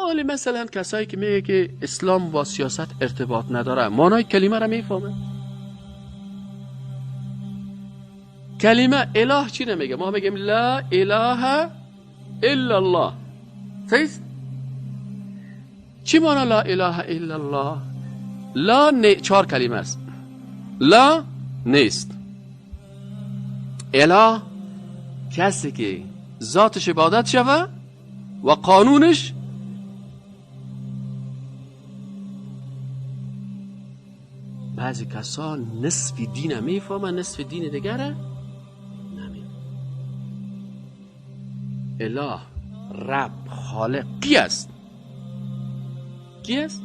حالی مثلا کسایی که میگه که اسلام با سیاست ارتباط نداره، معنای کلمه را میفهمه؟ کلمه اله چی نمیگه؟ ما میگیم لا اله الا الله. صحیح؟ چی معنی لا اله الا الله؟ لا 4 کلمه است. لا نیست. اله کسی که ذاتش عبادت شوه و قانونش بعضی کسان نصف دین میفهمن، نصف دین دیگره نمیفهمن. اله، رب، خالق کی است؟ کی است؟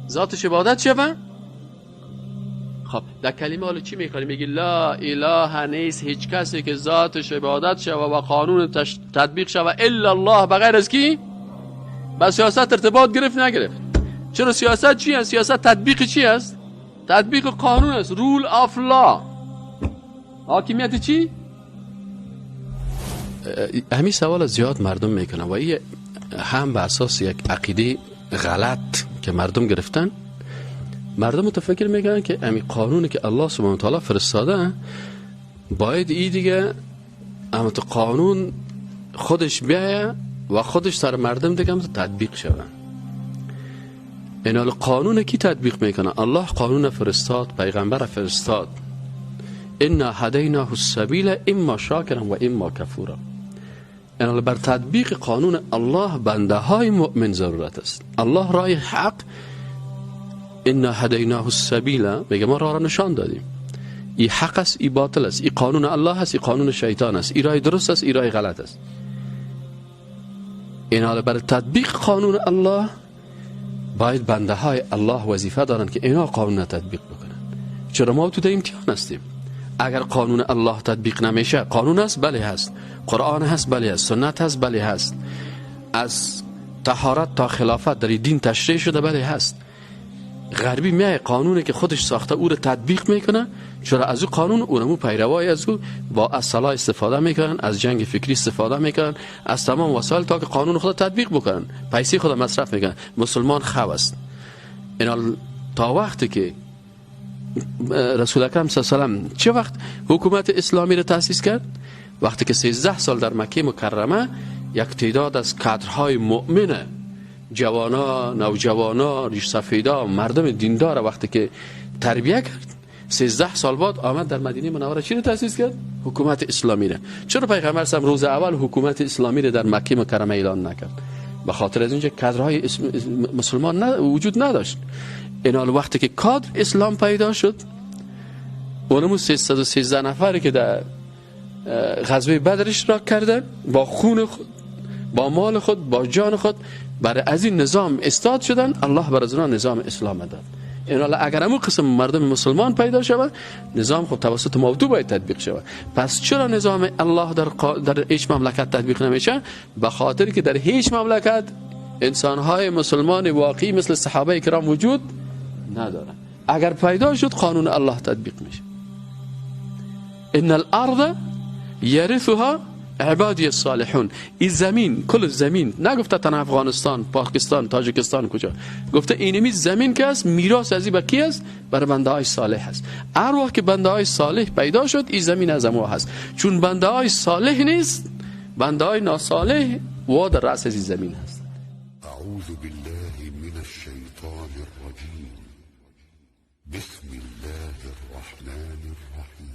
ذاتش عبادت شوه. خب در کلمه حالا چی میخوایی؟ میگی لا اله نیست هیچ کسی که ذاتش عبادت شوه و قانون تطبیق شوه الا الله، بغیر از کی؟ با سیاست ارتباط گرفت نگرفت. چرا سیاست چی است؟ سیاست تطبیق چی است؟ تطبیق قانون است. رول آف لا، حاکمیت چی؟ همین سوال زیاد مردم میکنن و این هم به اساس یک عقیده غلط که مردم گرفتن. مردم متفکر میکنن که همین قانونی که الله سبحانه و تعالی فرستاده باید این دیگه اما تو قانون خودش بیایه و خودش سر مردم دیگه هم تطبیق شوه. این حال قانون کی تطبیق میکنه؟ الله قانون فرستاد، پیغمبر فرستاد. انا هدیناه السبیل اما شاکرا و اما کفورا. این حال بر تطبیق قانون الله بنده های مؤمن ضرورت است. الله راه حق، انا هدیناه السبیل، میگه ما راه را نشان دادیم. ای حق است، ای باطل است، ای قانون الله است، ای قانون شیطان است، ای راه درست است، ای راه غلط است. این حال بر تطبیق قانون الله باید بنده های الله وظیفه دارن که اینا قانون تطبیق بکنن. چرا ما تو امتحان هستیم. اگر قانون الله تطبیق نمیشه، قانون هست بله هست، قرآن هست بله هست، سنت هست بله هست، از طهارت تا خلافت در دین تشریع شده بله هست. غربی میای قانونی که خودش ساخته او رو تطبیق میکنه، چرا از او قانون اونمو پیروای از او با اصطلاح استفاده میکنن، از جنگ فکری استفاده میکنن، از تمام وسایل تا که قانون خود تطبیق بکنن، پیسه خود مصرف میکنن. مسلمان خو است. اینا تا وقتی که رسول اکرم صلی الله علیه و چه وقت حکومت اسلامی رو تأسیس کرد؟ وقتی که 13 سال در مکه مکرمه یک تعداد از کادرهای مؤمنه، جوانا، نوجوانا، ریش سفیدا، مردم دیندار وقتی که تربیه کرد، 13 سال بعد آمد در مدینه منوره چی رو تأسیس کرد؟ حکومت اسلامی رو. چرا پیغمبر صلی روز اول حکومت اسلامی رو در مکه مکرمه اعلان نکرد؟ به خاطر از اینکه کادرهای مسلمان وجود نداشت. این حال وقتی که کادر اسلام پیدا شد، اونمو 313 نفری که در غزوه بدر اشتراک کردن، با خون خود، با مال خود، با جان خود برای از این نظام استاد شدن، الله بر از اونها نظام اسلام داد. این حالا اگر همون قسم مردم مسلمان پیدا شود، نظام خود توسط موضوع باید تطبیق شود. پس چرا نظام الله در هیچ مملکت تطبیق نمیشه؟ به خاطر که در هیچ مملکت انسانهای مسلمان واقعی مثل صحابه کرام وجود ندارن. اگر پیدا شد قانون الله تطبیق میشه. ان الارض یرثها عبادی الصالحون. این زمین، کل زمین، نگفته تن افغانستان، پاکستان، تاجیکستان کجا، گفته اینمی زمین که است میراث از این کی است؟ برای بنده های صالح است. هر وقت که بنده های صالح پیدا شد، این زمین از ما هست. چون بنده های صالح نیست، بنده های ناصالح و در رأس از این زمین هست. اعوذ بالله من الشیطان الرجیم. بسم الله الرحمن الرحیم.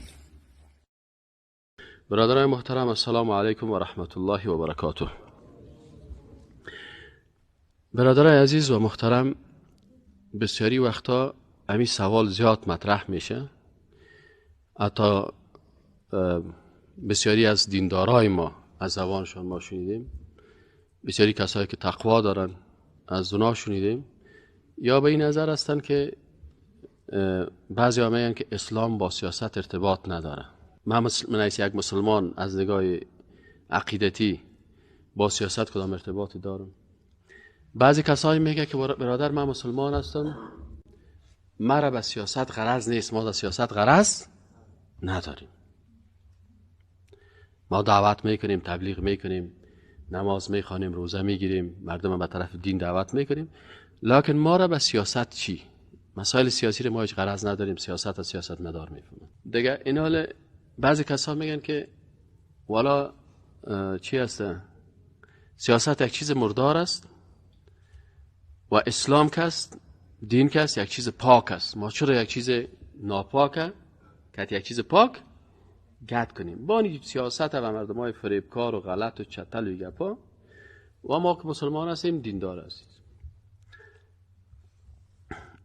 برادران محترم، السلام علیکم و رحمت الله و برکاته. برادرای عزیز و محترم، بسیاری وقتا همین سوال زیاد مطرح میشه. حتی بسیاری از دیندارای ما از زبانشان ما شنیدیم، بسیاری کسایی که تقوا دارن از اونا شنیدیم، یا به این نظر هستن که بعضی ها میگن که اسلام با سیاست ارتباط نداره. من یک مسلمان از نگاه عقیدتی با سیاست کدام ارتباطی دارم؟ بعضی کسایی میگه که برادر من مسلمان هستم، مرا به سیاست غرض نیست، ما در سیاست غرض نداریم. ما دعوت میکنیم، تبلیغ میکنیم، نماز میخوانیم، روزه میگیریم، مردم به طرف دین دعوت میکنیم، لکن ما را به سیاست چی؟ مسائل سیاسی رو ما هیچ غرض نداریم، سیاست از سیاست مدار میفهمیم دیگه. این حال بعضی کسا میگن که والا چی هست؟ سیاست یک چیز مردار است و اسلام کست، دین کست یک چیز پاک است. ما چرا یک چیز ناپاکه که یک چیز پاک گد کنیم؟ بانی سیاست و مردم های فریبکار و غلط و چتل و گپا، و ما که مسلمان هستیم دیندار هستیم.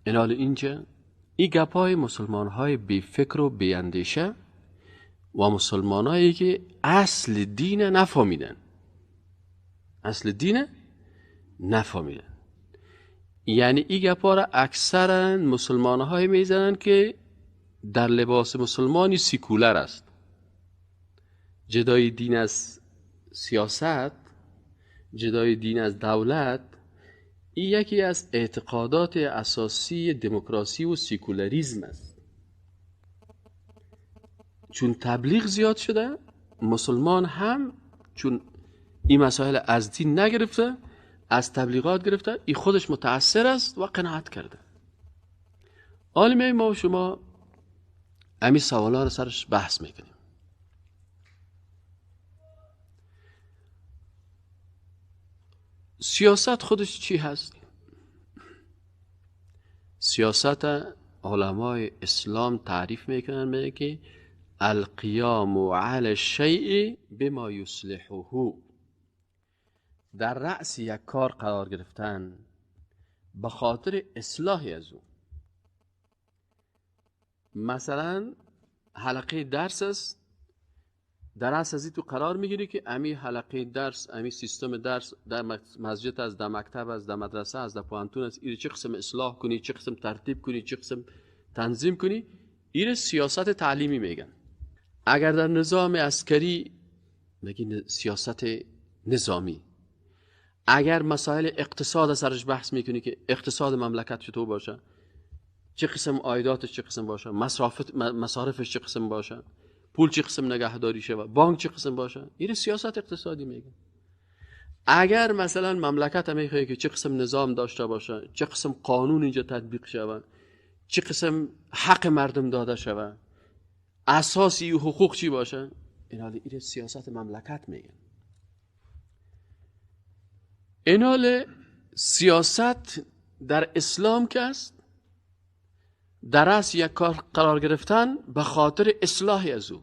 این حال اینجا این گپای مسلمان های بی فکر و بی اندیشه و مسلمان هایی که اصل دین نفهمیدن، اصل دین نفهمیدن. یعنی این گپا را اکثرا مسلمان های میزنن که در لباس مسلمانی سیکولر است. جدای دین از سیاست، جدای دین از دولت، این یکی از اعتقادات اساسی دموکراسی و سیکولاریسم است. چون تبلیغ زیاد شده، مسلمان هم چون این مسائل از دین نگرفته، از تبلیغات گرفته، این خودش متأثر است و قناعت کرده. حالا ما و شما همین سوالا رو سرش بحث میکنیم. سیاست خودش چی هست؟ سیاست علمای اسلام تعریف میکنن، میگه که القیام علی الشیء بما یصلحه، در رأس یک کار قرار گرفتن به خاطر اصلاح از او. مثلا حلقه درس است، در رأس از تو قرار میگیری که امی حلقه درس، امی سیستم درس در مسجد است، در مکتب است، در مدرسه است، در پوهنتون است، این چه قسم اصلاح کنی، چه قسم ترتیب کنی، چه قسم تنظیم کنی، این سیاست تعلیمی میگن. اگر در نظام عسکری میگی سیاست نظامی. اگر مسائل اقتصاد سرش بحث میکنی که اقتصاد مملکت چطور باشه، چه قسم عایداتش چه قسم باشه، مصارفش چه قسم باشه، پول چه قسم نگهداری شه، بانک چه قسم باشه، این سیاست اقتصادی میگن. اگر مثلا مملکت میخواد که چه قسم نظام داشته باشه، چه قسم قانون اینجا تطبیق شود، چه قسم حق مردم داده شود، اساسی حقوق چی باشه، این سیاست مملکت میگن. این حال سیاست در اسلام که است، در رأس یک کار قرار گرفتن به خاطر اصلاح از او،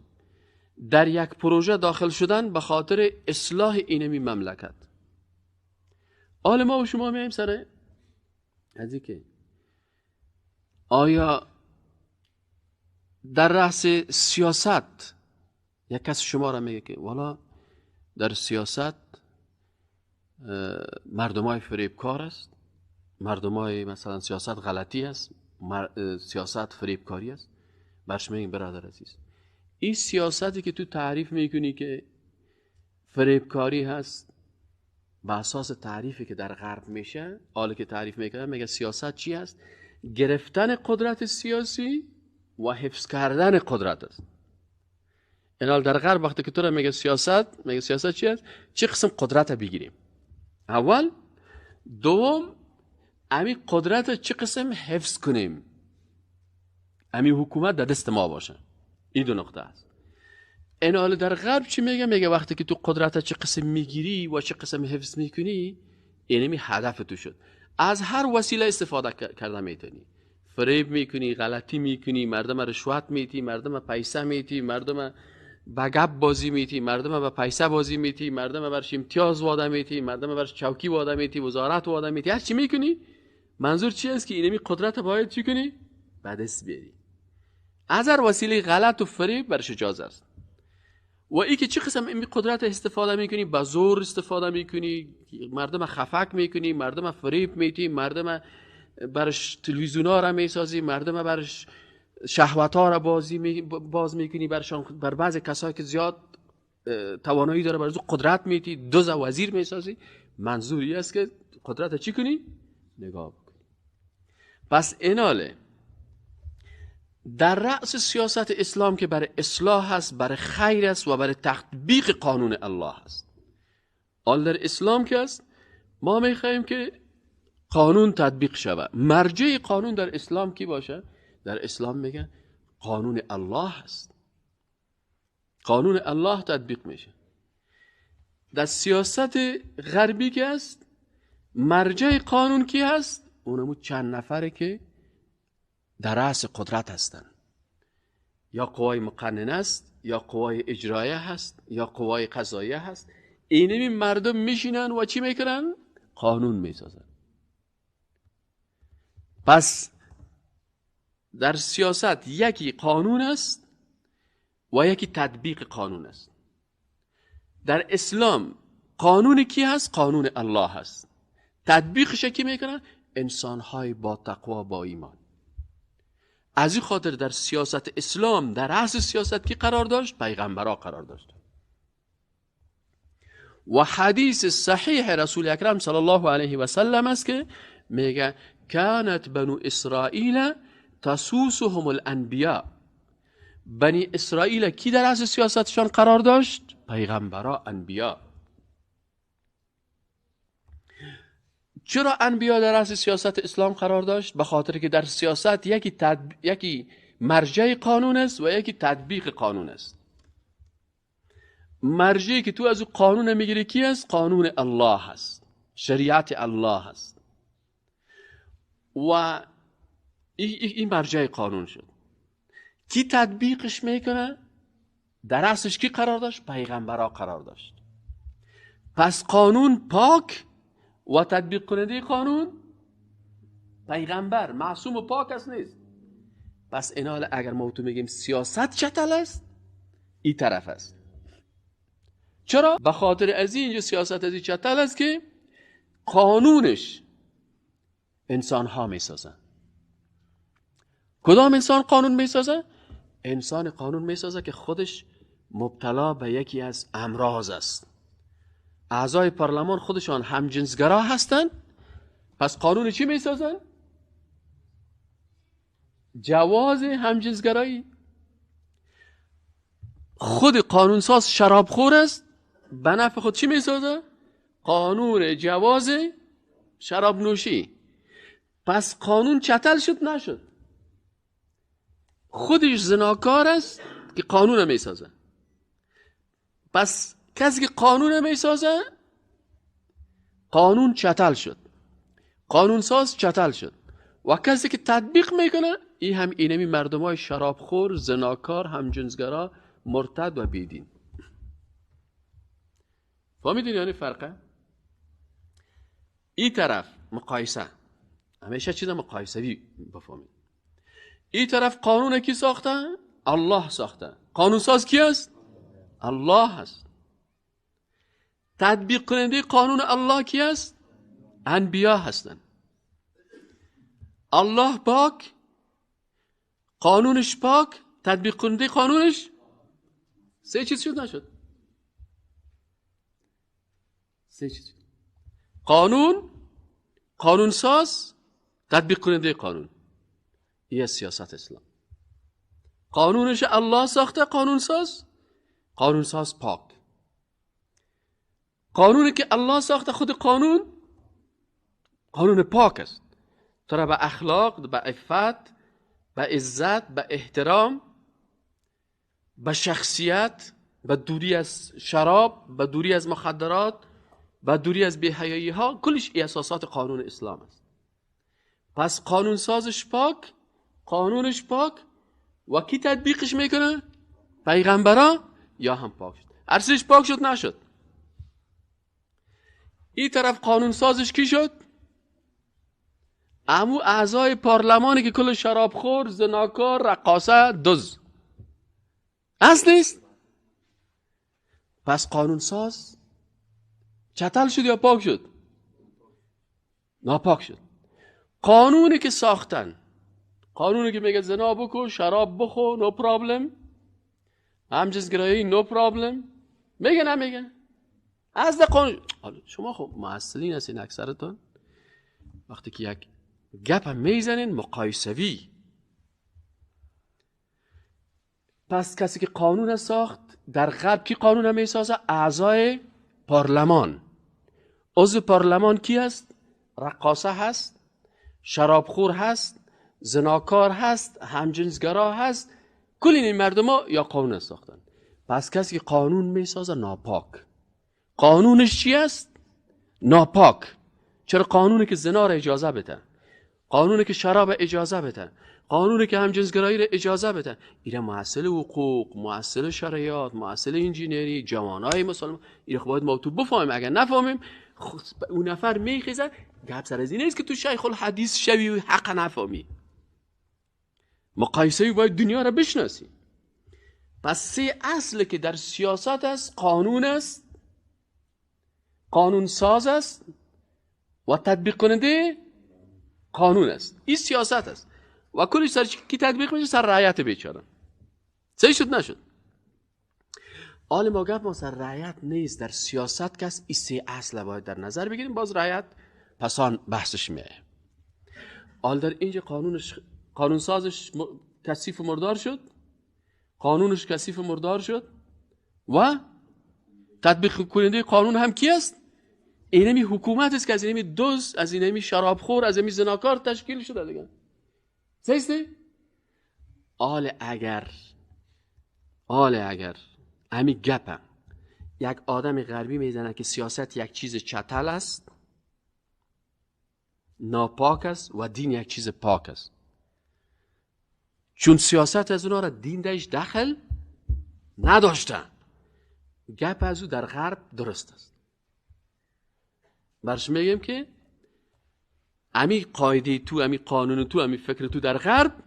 در یک پروژه داخل شدن به خاطر اصلاح اینمی مملکت. حال ما و شما میایم سر ازی که آیا در رأس سیاست یک کس شما را میگه که والا در سیاست مردمای فریبکار است، مردمای مثلا سیاست غلطی است، سیاست فریبکاری است، برش میگیم برادر عزیز، این سیاستی که تو تعریف میکنی که فریبکاری هست، به اساس تعریفی که در غرب میشه، حالا که تعریف میکنه میگه سیاست چی است؟ گرفتن قدرت سیاسی و حفظ کردن قدرت است. اینال در غرب وقتی که تو را میگه سیاست چی است؟ چه قسم قدرت بگیریم؟ اول، دوم، امی قدرت چه قسم حفظ کنیم، امی حکومت در دست ما باشه. این دو نقطه است. این حال در غرب چی میگه وقتی که تو قدرت چه قسم میگیری و چه قسم حفظ میکنی، اینمی هدف تو شد. از هر وسیله استفاده کرده میتونی، فریب میکنی، غلطی میکنی، مردم رشوت میتی، مردم پیسه میتی، مردم بگب بازی میتی، مردم با پیسه بازی میتی، مردم برش امتیاز واده میتی، مردم برش چوکی واده میتی، وزارت واده میتی، هر چی میکنی. منظور چی است که اینمی قدرت باید چی کنی؟ به دست بیاری. از هر وسیله غلط و فریب برش اجازه است. و ای که چه قسم این قدرت استفاده میکنی؟ با زور استفاده میکنی، مردم خفک میکنی، مردم فریب میتی، مردم برش تلویزیونا را میسازی، مردم برش شهوت‌ها را باز میکنی، بر بعض کسایی که زیاد توانایی داره برای قدرت میتی، دوز وزیر میسازی. منظوری است که قدرت چی کنی؟ نگاه بکنی. پس ایناله در رأس سیاست اسلام که برای اصلاح است، برای خیر است و برای تطبیق قانون الله است. آن در اسلام که است ما میخواهیم که قانون تطبیق شود. مرجع قانون در اسلام کی باشه؟ در اسلام میگن قانون الله هست. قانون الله تطبیق میشه. در سیاست غربی که است مرجع قانون کی هست؟ اونمو چند نفره که در رأس قدرت هستند. یا قوای مقننه است، یا قوای اجرایه هست، یا قوای قضاییه هست. اینمی مردم میشینن و چی میکنن؟ قانون میسازن. پس در سیاست یکی قانون است و یکی تطبیق قانون است. در اسلام قانون کی هست؟ قانون الله هست. تطبیقش کی میکنن؟ انسانهای با تقوا با ایمان. از این خاطر در سیاست اسلام در رأس سیاست کی قرار داشت؟ پیغمبرها قرار داشت. و حدیث صحیح رسول اکرم صلی الله علیه و سلم است که میگه کانت بنو اسرائیل تسوسهم الانبیاء. بنی اسرائیل کی در رأس سیاستشان قرار داشت؟ پیغمبرها، انبیا. چرا انبیا در رأس سیاست اسلام قرار داشت؟ به خاطر که در سیاست یکی مرجع قانون است و یکی تطبیق قانون است. مرجعی که تو از او قانون میگیری کی است؟ قانون الله هست، شریعت الله هست. و این مرجع قانون شد. کی تطبیقش میکنه؟ در رأسش کی قرار داشت؟ پیغمبرها قرار داشت. پس قانون پاک و تطبیق کننده قانون پیغمبر معصوم و پاک است نیست. پس اینال اگر ما تو میگیم سیاست چتل است، این طرف است. چرا؟ به خاطر از اینجا سیاست از این چتل است که قانونش انسان ها میسازن. کدام انسان قانون میسازه؟ انسان قانون میسازه که خودش مبتلا به یکی از امراض است. اعضای پارلمان خودشان همجنسگرا هستند. پس قانون چی میسازن؟ جواز همجنسگرایی. خود قانونساز شرابخور است، به نفع خود چی میسازه؟ قانون جواز شراب نوشی. پس قانون چتل شد نشد. خودش زناکار است که قانون میسازه. پس کسی که قانون میسازه قانون چتل شد، قانون ساز چتل شد. و کسی که تطبیق میکنه این هم اینمی مردم های شرابخور، زناکار، همجنسگرا، مرتد و بیدین. فهمیدین یعنی فرقه؟ این طرف مقایسه، همیشه چیز مقایسوی بفهمید. این طرف قانون کی ساخته؟ الله ساخته. قانون ساز کی است؟ الله هست. تطبیق کننده قانون الله کی است؟ انبیا هستند. الله پاک، قانونش پاک، تطبیق کننده قانونش سه چیز شد نشد؟ سه چیز. قانون ساز، تطبیق کننده قانون. این سیاست اسلام. قانونش الله ساخته، قانون ساز پاک. قانونی که الله ساخته خود قانون پاک است. تو را به اخلاق، به عفت، به عزت، به احترام، به شخصیت، به دوری از شراب، به دوری از مخدرات، به دوری از بی‌حیایی ها، کلش اساسات قانون اسلام است. پس قانون سازش پاک، قانونش پاک، و کی تطبیقش میکنه؟ پیغمبرا یا هم پاک شد. ارسش پاک شد نشد. این طرف قانون سازش کی شد؟ امو اعضای پارلمانی که کل شرابخور، زناکار، رقاصه، دز اصل نیست. پس قانون ساز چتل شد یا پاک شد؟ ناپاک شد. قانونی که ساختن، قانونی که میگه زنا بکن، شراب بخور، نو پرابلم، همجنسگرایی نو پرابلم، میگه نمیگه؟ از قانون. شما خب محصلین هستین اکثرتون، وقتی که یک گپ هم میزنین مقایسوی. پس کسی که قانون ساخت در غرب کی قانون هم میسازه؟ اعضای پارلمان. عضو پارلمان کی هست؟ رقاصه هست، شرابخور هست، زناکار هست، همجنسگرا هست. کل این مردم ها یا قانون ساختن. پس کسی که قانون میسازه ناپاک. قانونش چی است؟ ناپاک. چرا قانونی که زنا را اجازه بده، قانونی که شراب اجازه بده، قانونی که همجنسگرایی را اجازه بده، اینا محصل حقوق، محصل شرایط، محصل انجینری، جوانای مسلمان، اینا باید ما تو بفهمیم. اگر نفهمیم اون نفر میخیزه. گپ سر از این نیست که تو شیخ الحدیث شوی و حق نفهمی. مقایسه باید دنیا را بشناسی. پس سه اصل که در سیاست است: قانون است، قانون ساز است و تطبیق کننده قانون است. این سیاست است و کلش سر کی تطبیق میشه؟ سر رعیت بیچاره. صحیح شد نشد؟ حال ما گفت ما سر رعیت نیست. در سیاست کس این سه اصل باید در نظر بگیریم. باز رعیت پسان بحثش میه. حال در اینجا قانون سازش کثیف و مردار شد، قانونش کثیف و مردار شد و تطبیق کننده قانون هم کی است؟ اینمی حکومت است که از اینمی دزد، از اینمی شرابخور، از اینمی زناکار تشکیل شده دیگه. صحیح؟ حال اگر همی گپم یک آدم غربی میزنه که سیاست یک چیز چتل است، ناپاک است و دین یک چیز پاک است. چون سیاست از اونا را دین درش دخل نداشتن. گپ از او در غرب درست است. برش میگم که امی قاعده تو، امی قانون تو، امی فکر تو در غرب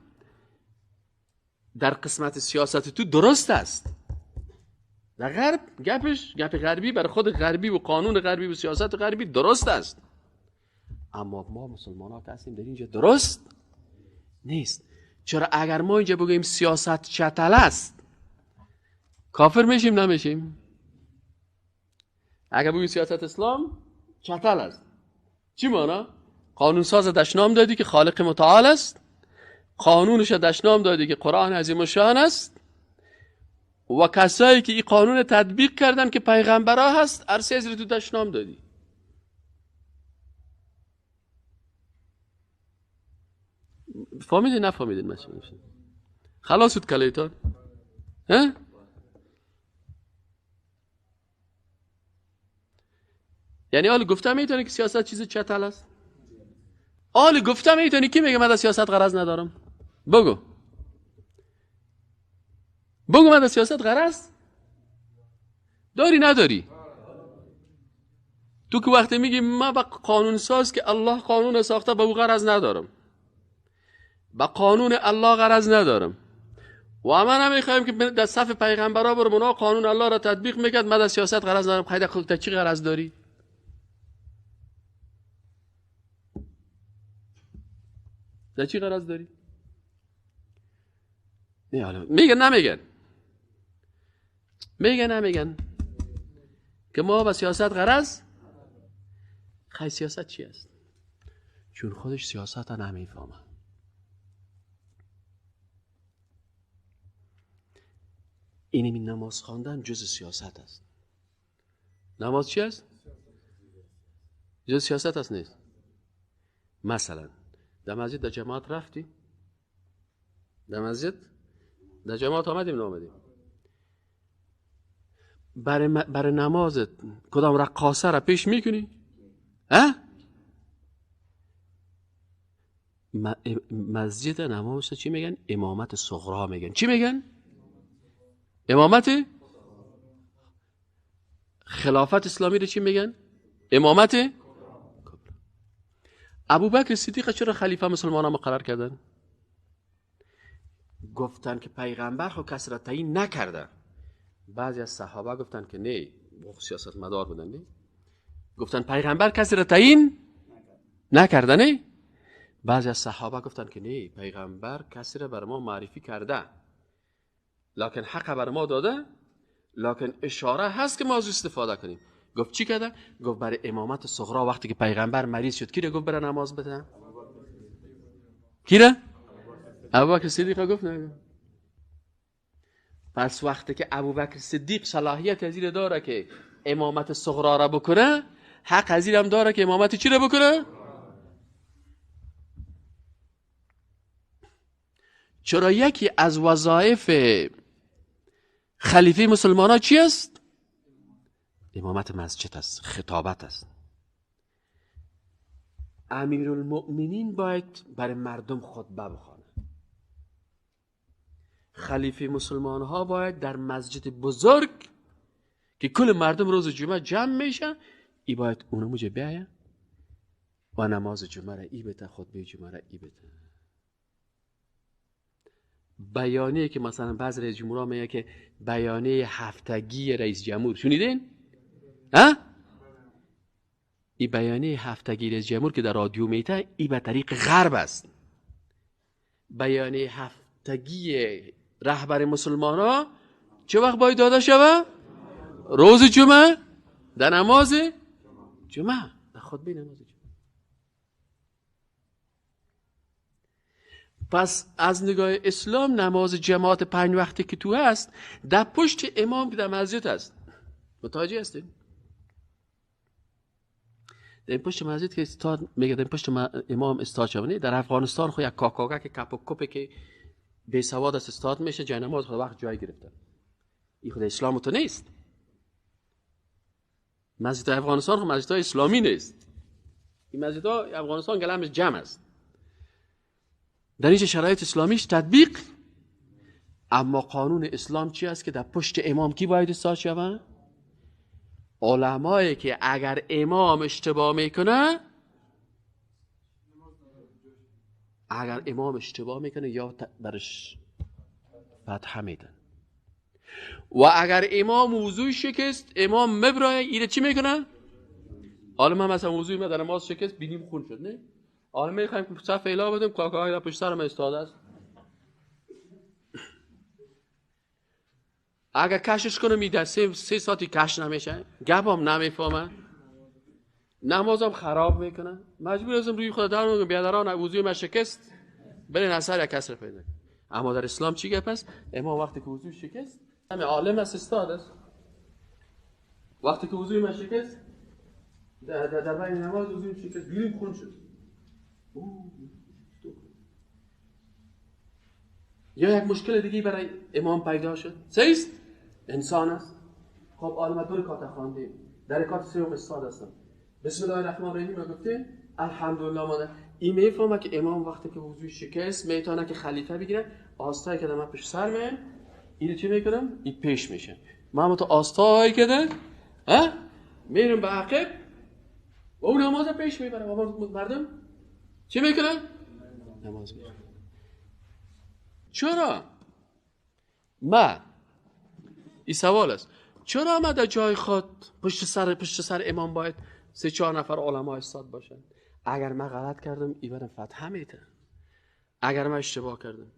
در قسمت سیاست تو درست است. در غرب گپ غربی برای خود غربی و قانون غربی و سیاست غربی درست است. اما ما مسلمان ها که هستیم در اینجا درست نیست. چرا اگر ما اینجا بگیم سیاست چتل است کافر میشیم نمیشیم؟ اگر بگیم سیاست اسلام چتل است چی مانا؟ قانون ساز دشنام دادی که خالق متعال است، قانونش دشنام دادی که قرآن عظیم شان است و کسایی که این قانون تطبیق کردن که پیغمبرها هست عرصه از تو دشنام دادی. فهمیدین نفهمیدین مثلا؟ خلاص شد کلیتان؟ ها؟ یعنی حالا گفتم میتونی که سیاست چیز چتل است؟ حالا گفتم میتونی کی میگه من از سیاست غرض ندارم؟ بگو من از سیاست غرض داری نداری؟ تو که وقتی میگی من با قانون ساز که الله قانون ساخته با او غرض ندارم، با قانون الله غرض ندارم و من نمیخوایم که در صف پیغمبرها برم اونا قانون الله را تطبیق میکرد، من از سیاست غرض ندارم. خیلی خودت چی غرض داری؟ در چی غرض داری؟ میگن که ما با سیاست غرض. خیلی سیاست چی است؟ چون خودش سیاست ها نمیفهمه. اینمی نماز خواندن جز سیاست است. نماز چی است؟ جز سیاست است نیست. مثلا در مسجد در جماعت رفتی؟ در مسجد در جماعت آمدیم نامدیم؟ برای نمازت کدام رقاصه را پیش میکنی؟ ها؟ مسجد نماز چی میگن؟ امامت صغرا میگن. چی میگن؟ امامت خلافت اسلامی رو چی میگن؟ امامت ابوبکر صدیق چرا خلیفه مسلمانان مقرر کردن؟ گفتن که پیغمبر خو کسی را تعیین نکرده. بعضی از صحابه گفتن که نه، سیاست مدار بودن. نه گفتن پیغمبر کسی را تعیین نکرده. نه بعضی از صحابه گفتن که نه، پیغمبر کسی را بر ما معرفی کرده لکن حق بر ما داده، لکن اشاره هست که ما از استفاده کنیم. گفت چی کرده؟ گفت برای امامت صغرا وقتی که پیغمبر مریض شد کی را گفت برای نماز بده؟ کی را؟ ابوبکر صدیق گفت نه. پس وقتی که ابوبکر صدیق صلاحیت از این داره که امامت صغرا را بکنه، حق از هم داره که امامت چی رو بکنه؟ چرا یکی از وظایف خلیفه مسلمان ها چی است؟ امامت مسجد است، خطابت است. امیرالمؤمنین باید برای مردم خطبه بخوانه. خلیفه مسلمان ها باید در مسجد بزرگ که کل مردم روز جمعه جمع میشن، ای باید اونو موجه بیاین و نماز جمعه را ای بته، خطبه جمعه را ای بته. بیانیه که مثلا بعض رئیس جمهورها میگه که بیانیه هفتگی رئیس جمهور شنیدین؟ ها؟ این بیانیه هفتگی رئیس جمهور که در رادیو میته، ای به طریق غرب است. بیانیه هفتگی رهبر مسلمان ها چه وقت باید داده شود؟ روز جمعه، در نماز جمعه، در خطبه نماز جمعه. پس از نگاه اسلام نماز جماعت 5 وقتی که تو هست در پشت امام که در مسجد هست. متوجه هستین؟ در پشت مسجد که استاد میگه در پشت امام استاد شونه. در افغانستان خو یک کاکاگا که کپ و کپه که بی سواد است استاد میشه، جای نماز خود وقت جای گرفتن. این خود اسلام تو نیست. مسجد افغانستان خو مسجد اسلامی نیست. این مسجد افغانستان گلمش جمع است. در این شرایط اسلامیش تطبیق. اما قانون اسلام چی است که در پشت امام کی باید استاد شود؟ علمایی که اگر امام اشتباه میکنه، یا برش فتحه میدن، و اگر امام وضوع شکست، امام مبرای ایره چی میکنه؟ حالا من مثلا وضوع من در نماز شکست، بینیم خون شد، نه؟ حالا میخوایم که صف اله بدیم، کاکاهای در پشت سرم استاده است. اگر کشش کنم میده 3 ساعتی کش نمیشه، گپم نمیفهمه، نمازم خراب میکنه، مجبور هستم روی خود در میگم بیادران وضوی من شکست، برین اثر یک کسر پیدا. اما در اسلام چی گپ است؟ امام وقتی که وضوی شکست، همه عالم است، استاد است، وقتی که وضوی من شکست در بین نماز وضوی شکست، بیریم خون شد. یا یک مشکل دیگه برای امام پیدا شد، سیست انسان است. خب عالم دور کات خواندیم، در کات سوم استاد هستم، بسم الله الرحمن الرحیم رو گفتیم، الحمدلله ماده. این میفهمه که امام وقتی که وضوی شکست میتونه که خلیفه بگیره، آستایی که در من پیش سر میان، اینو چی میکنم؟ این پیش میشه، من تو آستایی که ده میرم به عقب و اون نماز پیش میبره و مردم چی میکنن؟ نماز میخونن. چرا؟ این سوال است، چرا ما در جای خود پشت سر امام باید 3-4 نفر علما استاد باشن؟ اگر من غلط کردم ایبرم فتحه میده، اگر من اشتباه کردم.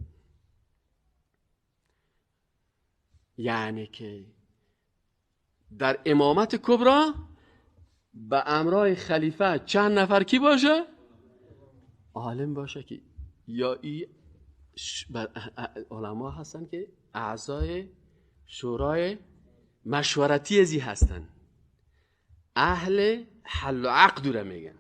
یعنی که در امامت کبرا به امرای خلیفه چند نفر کی باشه؟ عالم باشه که یا ای علما هستن که اعضای شورای مشورتی ازی هستن، اهل حل و عقد رو میگن،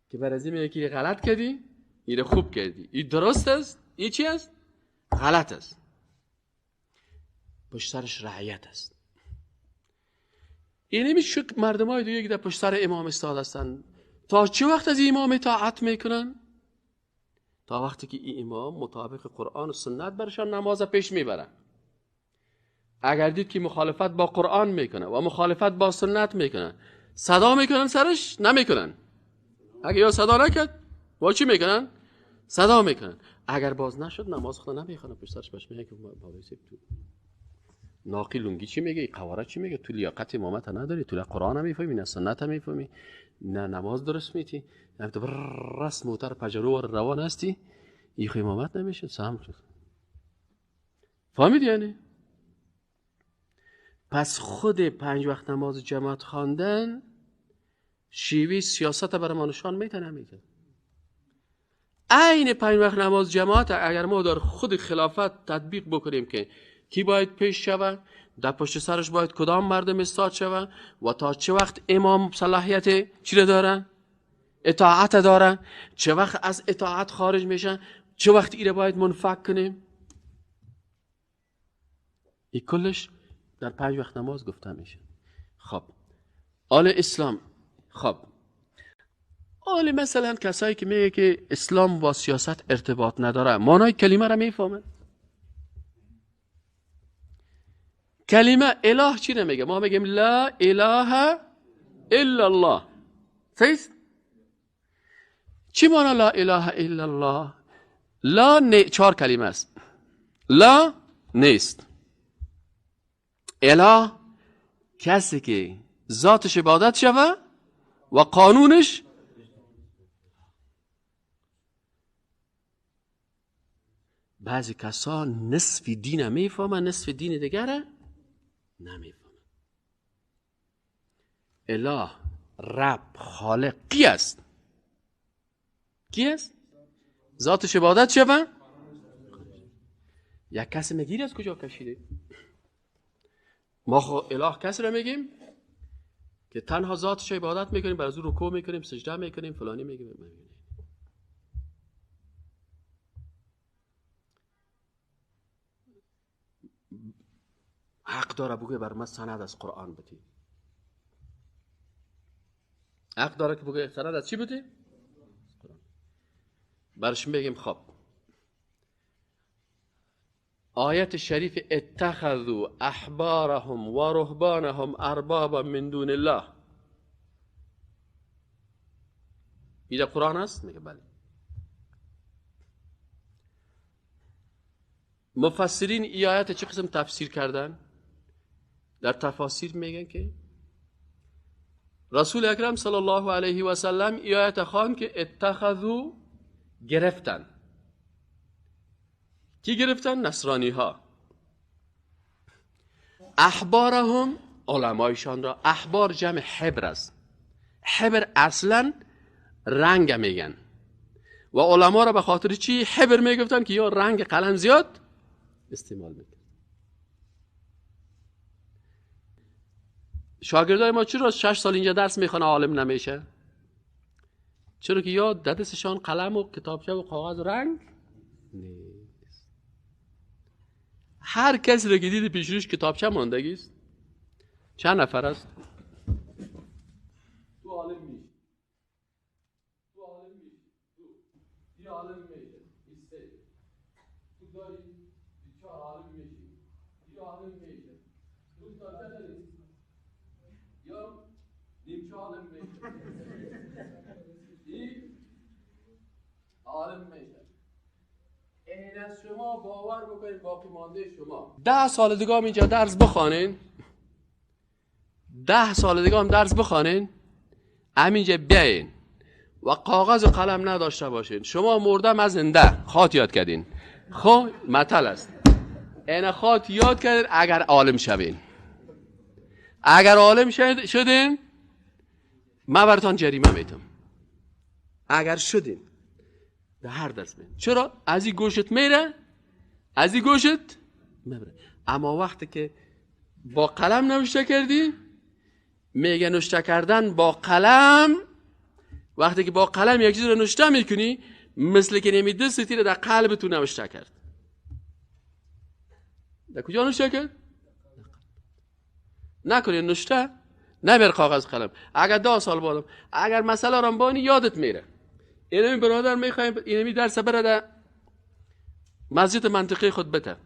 که برازی میگه که غلط کردی، این خوب کردی، این درست است، این چی است؟ غلط است. پشت سرش رعیت است. این نمیشه مردم های دیگه که در پشت سر امام استاد هستن تا چه وقت از امام اطاعت میکنن؟ تا وقتی که این امام مطابق قرآن و سنت برشان نماز پیش میبرن. اگر دید که مخالفت با قرآن میکنه و مخالفت با سنت میکنه، صدا میکنن سرش؟ نمیکنن. اگر یا صدا نکرد با چی میکنن؟ صدا میکنن. اگر باز نشد نماز خدا نمیخونه، پشت سرش باش میگه که بابا سیب تو ناقی لونگی چی میگه، قواره چی میگه، تو لیاقت امامت نداری، تو قرآن نمیفهمی، نه سنت نمیفهمی، نه نماز درست میتی، نه تو رس موتر پجرو روان هستی، این خو امامت نمیشه. سهم شد. فهمید یعنی؟ پس خود 5 وقت نماز جماعت خواندن شیوه سیاست برای ما نشان میده نمیده. عین 5 وقت نماز جماعت اگر ما در خود خلافت تطبیق بکنیم که کی باید پیش شود، در پشت سرش باید کدام مردم استاد شوه و تا چه وقت امام صلاحیت چی داره؟ اطاعت داره. چه وقت از اطاعت خارج میشه؟ چه وقت ایره باید منفک کنیم؟ این کلش در 5 وقت نماز گفته میشه. خب آل اسلام، خب آل مثلا کسایی که میگه که اسلام با سیاست ارتباط نداره، معنای کلمه را میفهمن؟ کلمه اله چی نمیگه؟ ما میگیم لا اله الا الله. صحیح؟ چی معنی لا اله الا الله؟ لا 4 کلمه است. لا نیست. اله کسی که ذاتش عبادت شوه و قانونش بعضی کسا نصف دین میفهمن، نصف دین دیگره نمیفهمن. اله رب خالق کی است؟ کی است؟ ذاتش عبادت شوه. یک کسی میگیر از کجا کشیده؟ ما خو اله کسی را میگیم که تنها ذاتش عبادت میکنیم، بر از او رکوع میکنیم، سجده میکنیم، فلانی میگیم. حق داره بگه بر من سند از قرآن بده. حق داره که بگه سند از چی بده؟ برش میگیم خب آیت شریف اتخذوا احبارهم و رهبانهم اربابا من دون الله، این قرآن است؟ میگه بله. مفسرین این آیت چه قسم تفسیر کردن؟ در تفاسیر میگن که رسول اکرم صلی الله علیه و سلم این آیت خوان که اتخذوا گرفتن. کی گرفتن؟ نصرانی ها. احبارهم علمایشان را، احبار جمع حبر است. حبر اصلا رنگ میگن و علما را به خاطر چی حبر میگفتن؟ که یا رنگ قلم زیاد استعمال میکن. شاگردای ما چرا 6 سال اینجا درس میخوانه عالم نمیشه؟ چرا که یا دستشان قلم و کتابچه و کاغذ رنگ نیست. هر کسی را که دید پیش روش کتابچه ماندگی است. چند نفر است؟ تو عالم میشه، تو عالم میشه، تو عالم میشه، تو داری 4 عالم میشه، تو عالم میشه، تو کتابچه داری یا نیم عالم میشه، این عالم میشه. این از شما باور بکنید باقی مانده شما 10 سال دیگه هم اینجا درس بخوانین، 10 سال دیگه هم درس بخوانین، همینجا بیاین و کاغذ و قلم نداشته باشین، شما مردم از زنده خاط یاد کردین. خب مثل است این خاط یاد کردین اگر عالم شوین. اگر عالم شدین من براتون جریمه میتم. اگر شدین به هر درس میرین. چرا؟ از این گوشت میره، از این گوشت میبره. اما وقتی که با قلم نوشته کردی، میگه نوشته کردن با قلم، وقتی که با قلم یک چیز رو نوشته میکنی مثل که نمی دستی رو در قلب تو نوشته کرد. در کجا نوشته کرد؟ نکنی نوشته نمیر کاغذ قلم. اگر 10 سال بالم اگر مسئله رنبانی یادت میره. اینمی برادر میخوایم اینمی درس بره در مسجد منطقه خود بده،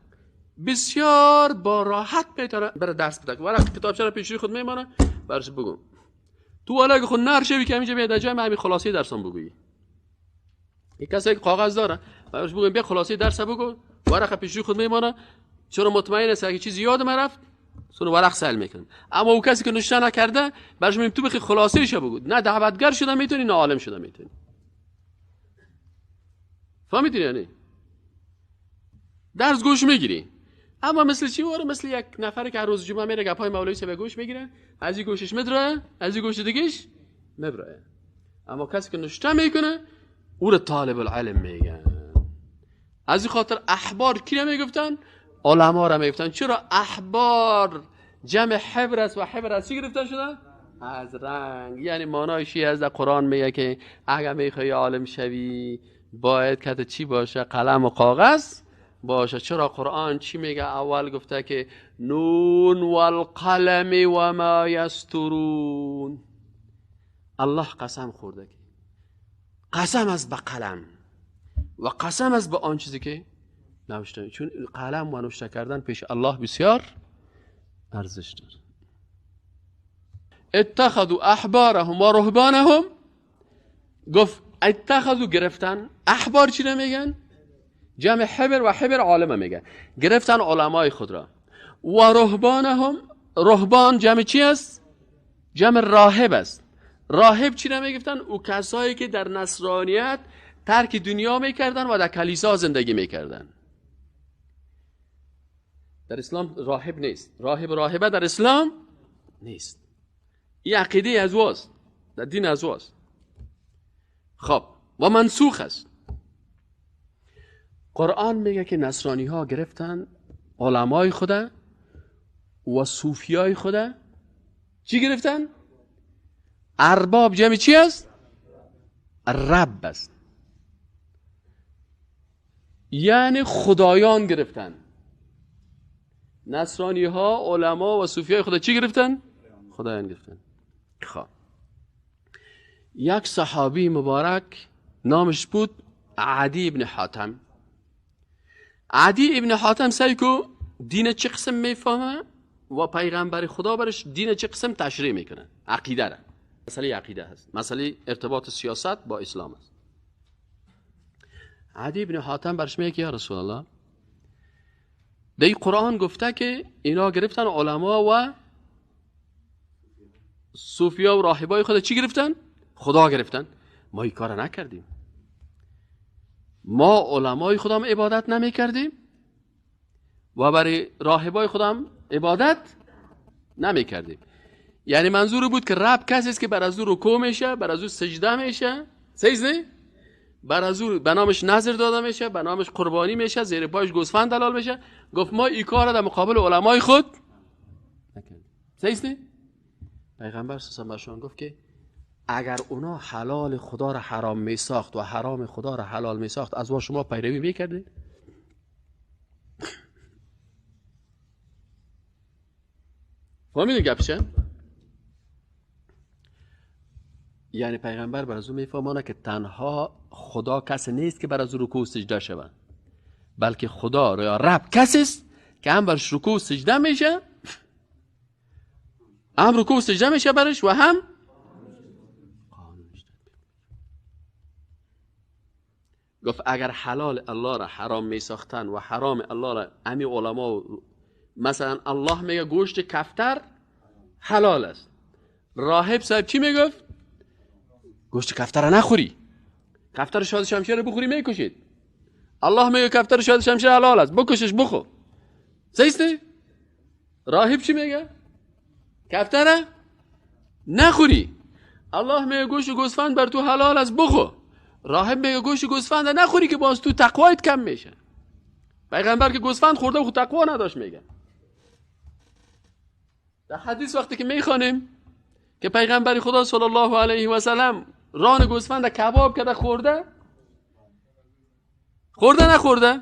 بسیار با راحت میتونه بره درس بده. ولی کتابچه رو پیش روی خود میمانه برش بگو تو ولی که خود نر شوی که همینجا بیاد جای همین خلاصه درسام بگویی. یک کسی که کاغذ داره برش بگو بیا خلاصه درس بگو، ورقه پیش روی خود میمانه. چرا مطمئن است اگه چیزی یاد رفت سون ورق سل میکنم. اما اون کسی که نوشته نکرده برش میگم تو بخی خلاصه ایشو بگو. نه دعوتگر شده میتونی، نه عالم شده میتونی. فهمیدی یعنی؟ درس گوش میگیری. اما مثل چی واره؟ مثل یک نفر که هر روز جمعه میره گپای مولوی سه گوش میگیره، از این گوشش میدره، از این گوش دیگهش میبره. اما کسی که نوشته میکنه او رو طالب العلم میگن. از این خاطر احبار کی نمیگفتن؟ علما را میگفتن. چرا؟ احبار جمع حبر است و حبر از چی گرفته شده؟ از رنگ. یعنی معنایشی از در قرآن میگه که اگر میخوای عالم شوی باید که چی باشه؟ قلم و کاغذ باشه. چرا قرآن چی میگه؟ اول گفته که نون والقلم و ما یسترون. الله قسم خورده که قسم است به قلم و قسم است به آن چیزی که نوشته، چون قلم و نوشته کردن پیش الله بسیار ارزش داره. اتخذوا احبارهم و رهبانهم، گفت اتخذوا گرفتن. احبار چی نمیگن؟ جمع حبر و حبر عالمه میگن. گرفتن علمای خود را. و رهبانهم، رهبان جمع چی است؟ جمع راهب است. راهب چی نمیگفتن؟ او کسایی که در نصرانیت ترک دنیا میکردن و در کلیسا زندگی میکردن. در اسلام راهب نیست. راهب راهبه در اسلام نیست. این عقیده از واست، در دین از واست. خب و منسوخ است. قرآن میگه که نصرانی ها گرفتن علمای خدا و صوفیای خدا چی گرفتن؟ ارباب جمع چی است؟ رب است. یعنی خدایان گرفتن. نصرانی ها علما و صوفیای خدا چی گرفتن؟ خدایان گرفتن. خب یک صحابی مبارک نامش بود عدی ابن حاتم. عدی ابن حاتم سعی کو دین چه قسم میفهمه و پیغمبر خدا برش دین چه قسم تشریح میکنه. عقیده را، مسئله عقیده هست، مسئله ارتباط سیاست با اسلام است. عدی ابن حاتم برش میگه یا رسول الله، در قرآن گفته که اینا گرفتن علما و صوفیا و راهبای خدا چی گرفتن؟ خدا گرفتن. ما این کار نکردیم. ما علمای خدا هم عبادت نمی کردیم و برای راهبای خدا هم عبادت نمی کردیم. یعنی منظور بود که رب کسی است که بر از او رکوع میشه، بر از او سجده میشه، سجده بر از او به نامش نظر داده میشه، به نامش قربانی میشه، زیر پایش گوسفند حلال میشه. گفت ما این کار را در مقابل علمای خود نکردیم. سجده پیغمبر صلی الله علیه و آله گفت که اگر اونا حلال خدا را حرام می ساخت و حرام خدا را حلال می ساخت، از شما پیروی میکردید؟ فهمیدین گپشه؟ یعنی پیغمبر بر از او میفهمانه که تنها خدا کسی نیست که بر از او رکوع و سجده شود، بلکه خدا یا رب کسی است که هم برش رکوع و سجده میشه، هم رکوع و سجده میشه برش و هم گفت اگر حلال الله را حرام می ساختن و حرام الله را امی علما، مثلا الله میگه گوشت کفتر حلال است، راهب صاحب چی میگفت؟ گوشت کفتر را نخوری، کفتر شاد شمشیر بخوری میکشید. الله میگه کفتر شاد شمشیر حلال است، بکشش بخو. سیسته؟ راهب چی میگه؟ کفتر را نخوری. الله میگه گوشت گوسفند بر تو حلال است، بخو. راهب میگه گوشت گوسفند نخوری که باز تو تقوایت کم میشه. پیغمبر که گوسفند خورده و تقوا نداشت میگه. در حدیث وقتی که میخوانیم که پیغمبر خدا صلی الله علیه و سلم ران گوسفند کباب کرده، خورده نخورده؟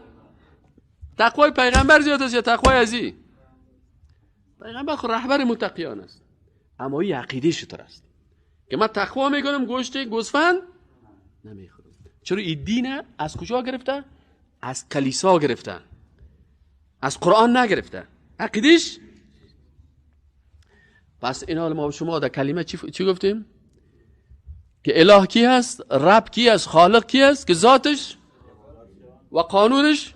تقوای پیغمبر زیاد است یا تقوای ازی؟ پیغمبر خود رهبر متقیان است، اما این عقیده شطور است که من تقوا میکنم گوشت گوسفند نمیخورم. چرا؟ این دین از کجا گرفته؟ از کلیسا گرفته، از قرآن نگرفته. عقیدش. پس این حال ما شما در کلمه چی گفتیم؟ که اله کی هست؟ رب کی هست؟ خالق کی هست؟ که ذاتش و قانونش.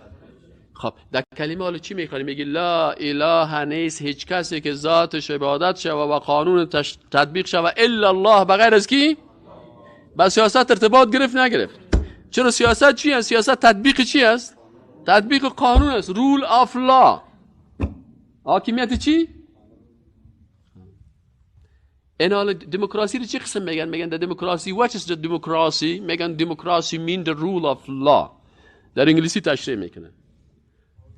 خب در کلمه حالا چی میخوانیم؟ میگی لا اله نیست هیچ کسی که ذاتش عبادت شوه و قانون تطبیق شوه الا الله، بغیر از کی؟ با سیاست ارتباط گرفت نگرفت. چرا؟ سیاست چی است؟ سیاست تطبیق چی است؟ تطبیق قانون است. رول آف لا، حاکمیت چی؟ این حال دموکراسی رو چی قسم میگن؟ میگن در دموکراسی what is the democracy؟ میگن دموکراسی mean the rule of law. در انگلیسی تشریح میکنن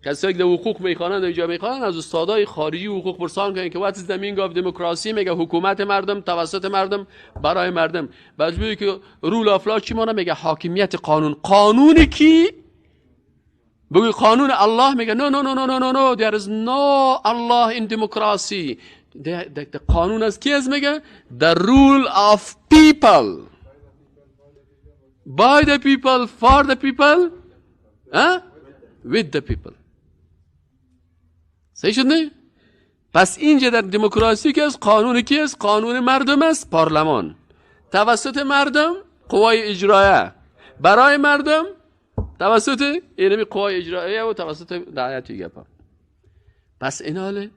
کسایی که در حقوق میخوانند اینجا میخوانند از استادای خارجی حقوق پرسان کنن که what is the meaning of democracy، میگه حکومت مردم توسط مردم برای مردم. بعد میگه که رول آف لا چی معنی؟ میگه حاکمیت قانون. قانون کی؟ بگی قانون الله، میگه no no no no no no no there is no Allah in democracy. قانون از کی است؟ میگه the rule of people by the people for the people with the people. صحیح شد نه؟ پس اینجا در دموکراسی که است قانون کی است؟ قانون مردم است، پارلمان توسط مردم، قوای اجرایه برای مردم توسط اینمی قوای اجرایه و توسط رعیت گپا. پس ایناله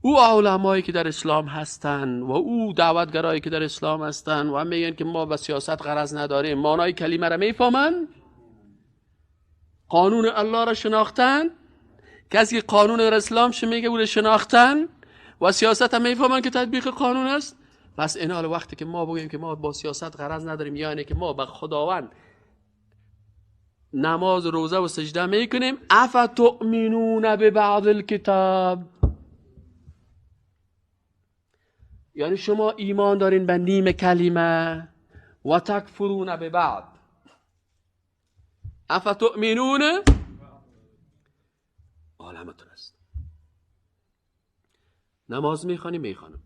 او علمایی که در اسلام هستن و او دعوتگرایی که در اسلام هستن و میگن که ما به سیاست غرض نداریم، معنای کلمه را میفهمن، قانون الله را شناختن. کسی که قانون در اسلام میگه او را شناختن و سیاست هم میفهمن که تطبیق قانون است. پس اینال وقتی که ما بگیم که ما با سیاست غرض نداریم، یعنی که ما به خداوند نماز روزه و سجده میکنیم، افتؤمنون ببعض الکتاب، یعنی شما ایمان دارین به نیم کلمه، و تکفرون ببعض. افتؤمنون عالمتون است. نماز میخوانم،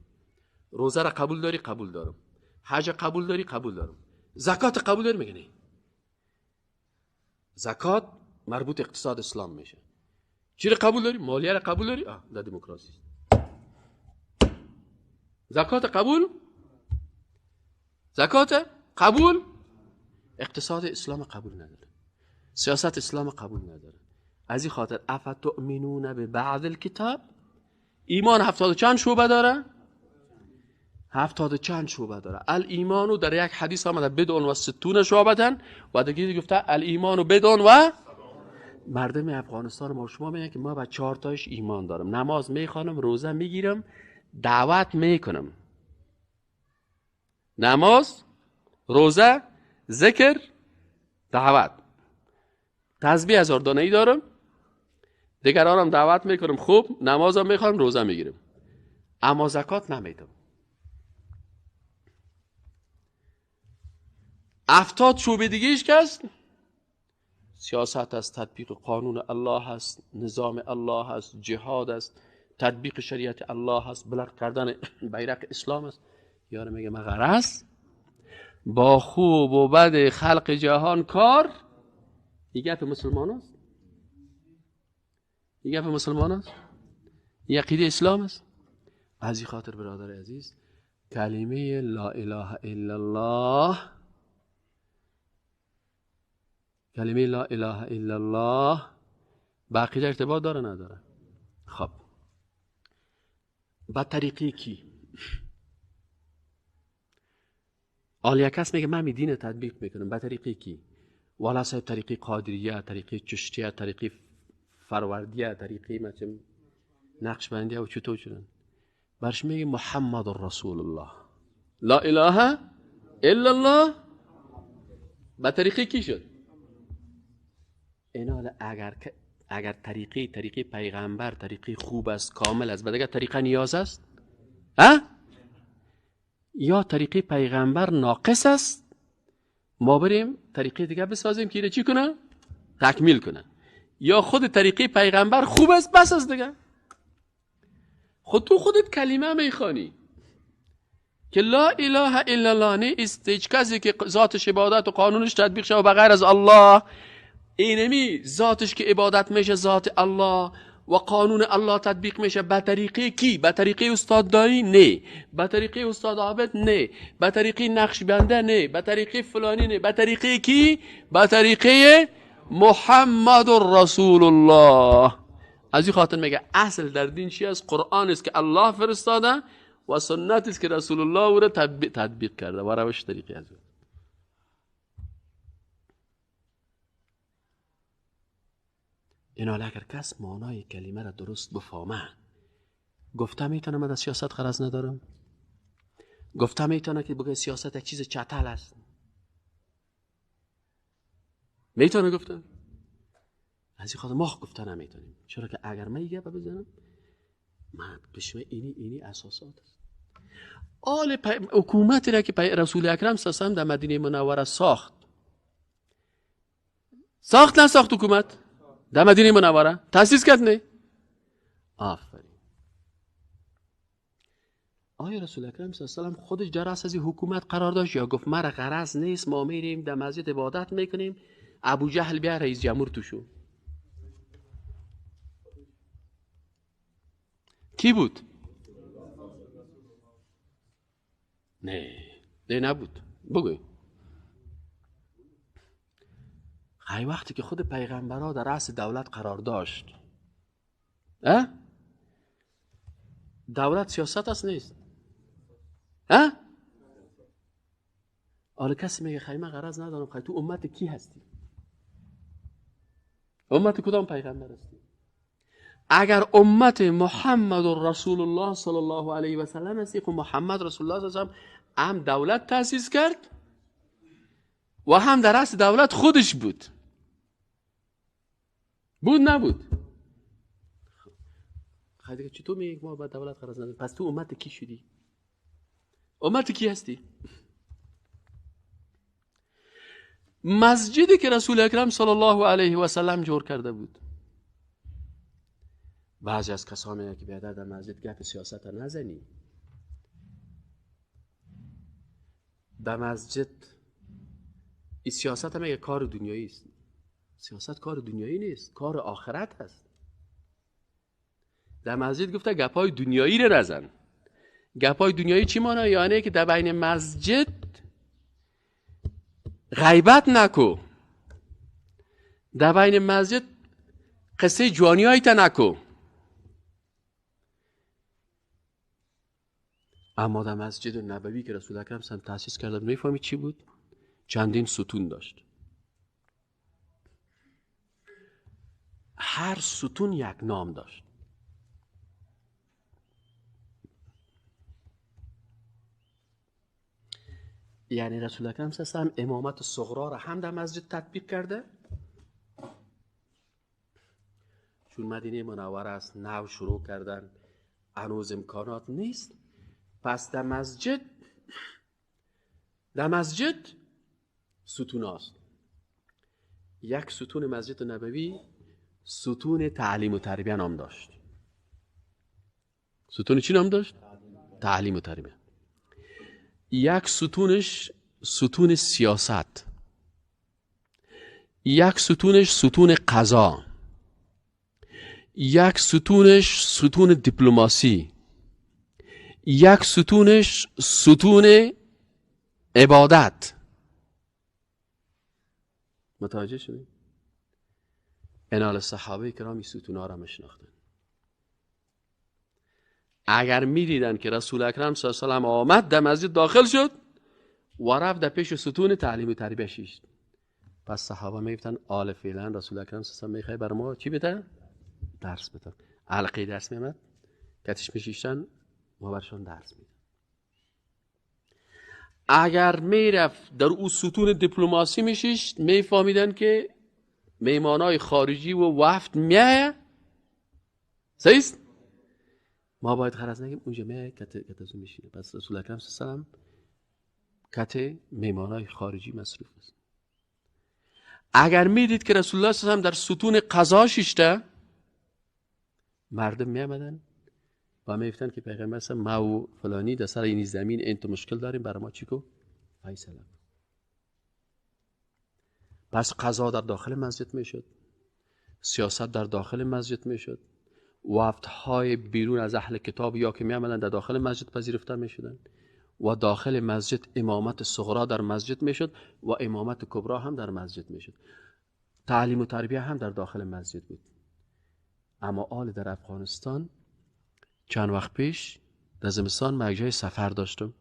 روزه را قبول داری؟ قبول دارم. حج قبول داری؟ قبول دارم. زکات قبول داری؟ میگه نه. زکات مربوط اقتصاد اسلام میشه. چی را قبول داری؟ مالیه را قبول داری؟ در دموکراسی. زکات قبول؟ زکات قبول؟ اقتصاد اسلام قبول نداره، سیاست اسلام قبول نداره. از این خاطر افتؤمنون ببعض الکتاب، ایمان 70 چند شعبه داره؟ 70 چند شعبه داره. الایمان در یک حدیث آمده بدون و 60 شعبه و دیگه گفته الایمان بدون و. مردم افغانستان ما شما میگن که ما با 4 تاش ایمان دارم، نماز میخوانم، روزه میگیرم، دعوت میکنم، نماز، روزه، ذکر، دعوت، تسبیح 1000 دانه‌ای دارم، دیگرانم دعوت میکنم، خوب نمازم میخوام، روزه میگیرم، اما زکات نمیدم. 70 شعبه دیگه‌اش که است، سیاست است، تطبیق قانون الله هست، نظام الله هست، جهاد است، تطبیق شریعت الله هست، بلند کردن بیرق اسلام است. یارو میگه من غرض با خوب و بد خلق جهان کار. این گپ مسلمان است؟ این گپ مسلمان است؟ این عقیده اسلام است؟ از این خاطر برادر عزیز کلمه لا اله الا الله، کلمه لا اله الا الله با عقیده ارتباط داره نداره؟ خب با طریقی کی؟ آلیا کس میگه من می دین تطبیق میکنم، با طریقی کی؟ والا صاحب طریقی قادریه، طریقی چشتیه، طریقی فروردیه، طریقی مثلا نقشبندیه و چطور شدن؟ برش میگه محمد رسول الله، لا اله الا الله با طریقی کی شد؟ اینا اگر طریقی پیغمبر طریقی خوب است، کامل است، بعد اگر طریقه نیاز است، یا طریقی پیغمبر ناقص است، ما بریم طریقی دیگه بسازیم که اینو چی کنه؟ تکمیل کنه. یا خود طریقی پیغمبر خوب است بس است دیگه. تو خودت کلمه میخوانی که لا اله الا الله نیست هیچ کسی که ذاتش عبادت و قانونش تطبیق شه و بغیر از الله، اینمی ذاتش که عبادت میشه ذات الله و قانون الله تطبیق میشه. به طریقه کی؟ به طریقه استاد دایی؟ نه. به طریقه استاد عابد؟ نه. به طریقه نقشبنده؟ نه. به طریقه فلانی؟ نه. به طریقه کی؟ به طریقه محمد رسول الله. از این خاطر میگه اصل در دین چی است؟ قرآن است که الله فرستاده و سنت است که رسول الله او را تطبیق کرده و روش طریقی از او. اینا اگر کس معنای کلمه را درست بفهمه، گفته میتونه من از سیاست غرض ندارم، گفته میتونه که بگه سیاست یک چیز چتل است، میتونه گفته از این خاطر ما گفتن نمیتونیم، چرا که اگر من یه بزنم من بشم اینی اساسات است. حکومتی را که رسول اکرم صلی الله علیه و در مدینه منوره ساخت نساخت حکومت در مدینه منوره تأسیس کرد نه؟ آفرین. آیا رسول اکرم صلی الله علیه و سلم خودش در رأس از حکومت قرار داشت یا گفت مرا غرض نیست، ما میریم در مسجد عبادت میکنیم، ابو جهل بیا رئیس جمهور تو شو؟ کی بود؟ نه نبود. بگوی خیلی وقتی که خود پیغمبرها در رأس دولت قرار داشت، دولت سیاست است نیست؟ حالا کسی میگه خیلی من غرض ندارم، خیلی تو امت کی هستی؟ امت کدام پیغمبر هستی؟ اگر امت محمد رسول الله صلی الله علیه و سلم هستی، خب محمد رسول الله صلی الله علیه و سلم هم دولت تأسیس کرد و هم در رأس دولت خودش بود نبود؟ خیلی دیگه چطور میگه ما با دولت غرض نداریم؟ پس تو امت کی شدی؟ امت کی هستی؟ مسجدی که رسول اکرم صلی الله علیه و سلم جور کرده بود، بعضی از کسان میگن که بهتر در مسجد گپ سیاست نزنی. در مسجد این سیاست هم میگه کار دنیایی است. سیاست کار دنیایی نیست، کار آخرت هست. در مسجد گفته گپای دنیایی رو نزن. گپای دنیایی چی معنی؟ یعنی که در بین مسجد غیبت نکو، در بین مسجد قصه جوانیایی تا نکو. اما در مسجد نبوی که رسول اکرم صلی الله علیه و تأسیس کرده، میفهمید چی بود؟ چندین ستون داشت. هر ستون یک نام داشت. یعنی رسول اکرم صلی الله علیه و سلم امامت صغرا را هم در مسجد تطبیق کرده، چون مدینه منوره است، نو شروع کردن، هنوز امکانات نیست. پس در مسجد ستون است. یک ستون مسجد نبوی ستون تعلیم و تربیه نام داشت. ستون چی نام داشت؟ تعلیم و تربیه. یک ستونش ستون سیاست، یک ستونش ستون قضا، یک ستونش ستون دیپلماسی، یک ستونش ستون عبادت. متوجه شدید؟ انال صحابه کرامی ستونها را میشناختن. اگر میدیدن که رسول اکرم صلی الله علیه و آله آمد در مسجد داخل شد و رفت در پیش ستون تعلیم و تربیه شیشت، پس صحابه میگفتن آل فعلا رسول اکرم صلی الله علیه و آله میخواد بر ما چی بده؟ درس بده. حلقه درس میامد، کتش میشیشتن، ما برشان درس میدن. اگر میرفت در او ستون دیپلماسی میشیشت، میفهمیدن که میمانای خارجی و وفد میایه. صحیح است؟ ما باید غرض نگیم اونجا میایه کتازو میشینه. پس رسول اکرم صلی الله علیه و آله کت میمانای خارجی مصروف است. اگر میدید که رسول الله صلی الله علیه و آله در ستون قضا شیشته، مردم میامدن و میگفتن که پیغمبر صلی الله علیه و ما و فلانی در سر این زمین انت مشکل داریم، برای ما چی کو؟ فیصله. پس قضا در داخل مسجد میشد، سیاست در داخل مسجد میشد، وفدهای بیرون از اهل کتاب یا که میامدن در داخل مسجد پذیرفته میشدن و داخل مسجد امامت صغرا در مسجد میشد و امامت کبرا هم در مسجد میشد. تعلیم و تربیه هم در داخل مسجد بود. اما آل در افغانستان چند وقت پیش در زمستان من یک جای سفر داشتم.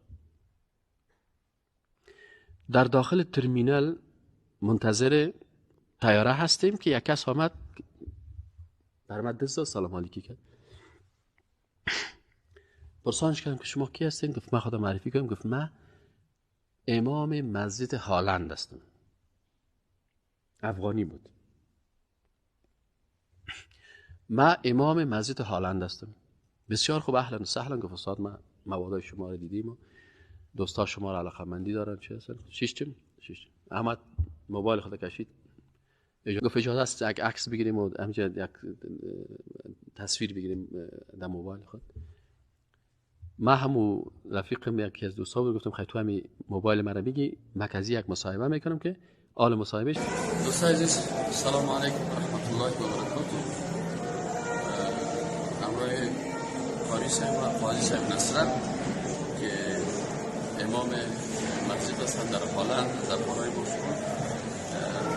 در داخل ترمینال منتظر طیاره هستیم که یک کس آمد بر من دست داد، سلام علیکی کرد. پرسانش کردم که شما کی هستین؟ گفت من خودم معرفی کنم. گفت من امام مسجد هالند هستم. افغانی بود. من امام مسجد هالند هستم. بسیار خوب، اهلا و سهلا. گفت استاد ما مواد شما رو دیدیم و دوستا شما رو علاقه‌مندی دارن. چه هستن؟ شیشتم احمد موبایل خود کشید. گفت اجازه است یک عکس بگیریم و همینجا یک تصویر بگیریم در موبایل خود. ما همو رفیقم یکی از دوستا بود، گفتم خیلی تو همین موبایل مرا بگی، مرکزی یک مصاحبه میکنم که آل مصاحبهش. دوستان عزیز سلام علیکم و رحمت الله و برکاته. همراه قاری صاحب و قاضی صاحب نصرت که امام مسجد هستند در هالند، در بالای باشگاه